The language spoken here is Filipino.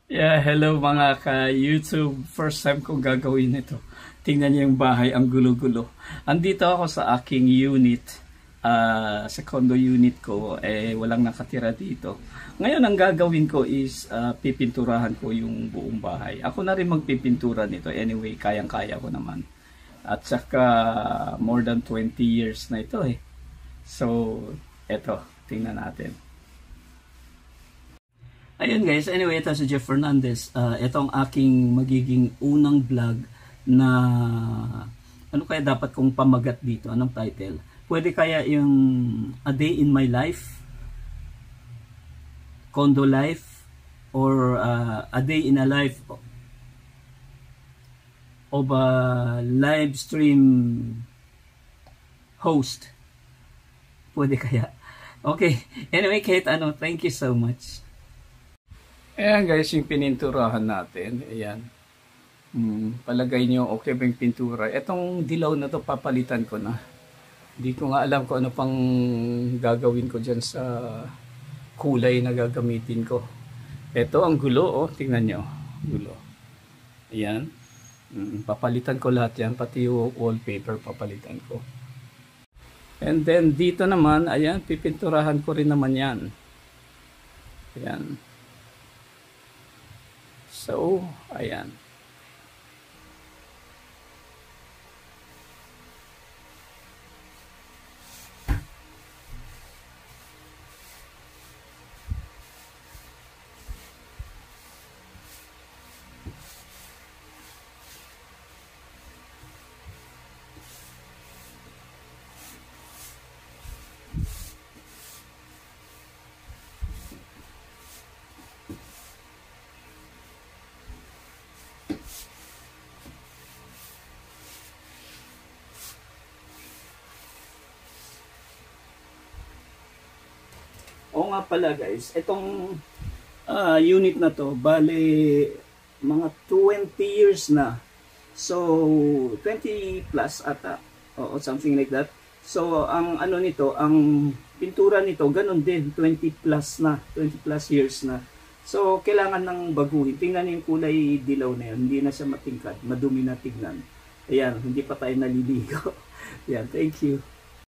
Yeah, hello mga ka-YouTube. First time kong gagawin ito. Tingnan niyo yung bahay, ang gulo-gulo. Andito ako sa aking unit, sa condo unit ko, walang nakatira dito. Ngayon, ang gagawin ko is pipinturahan ko yung buong bahay. Ako na rin magpipintura nito. Anyway, kayang-kaya ko naman. At saka, more than 20 years na ito eh. So, eto, tingnan natin. Ayun guys, anyway, ito si Jeff Fernandez. Ito ang aking magiging unang vlog na ano kaya dapat kong pamagat dito? Anong title? Pwede kaya yung A Day in My Life, Condo Life, or A Day in a Life of a live stream host. Pwede kaya? Okay, anyway, kahit ano, thank you so much. Ayan guys, yung pininturahan natin. Ayan. Palagay nyo, okay ba yung pintura? Etong dilaw na to papalitan ko na. Hindi ko nga alam kung ano pang gagawin ko dyan sa kulay na gagamitin ko. Ito ang gulo, oh. Tingnan nyo. Gulo. Ayan. Papalitan ko lahat yan. Pati yung wallpaper papalitan ko. And then dito naman, ayan, pipinturahan ko rin naman yan. Ayan. So, ayan. O nga pala guys, itong unit na to, bale mga 20 years na. So, 20 plus ata, o something like that. So, ang ano nito, ang pintura nito, ganun din, 20 plus na, 20 plus years na. So, kailangan ng baguhin. Tingnan niyo yung kulay dilaw na yun, hindi na siya matingkad, madumi na tignan. Ayan, hindi pa tayo naliligo. Ayan, thank you.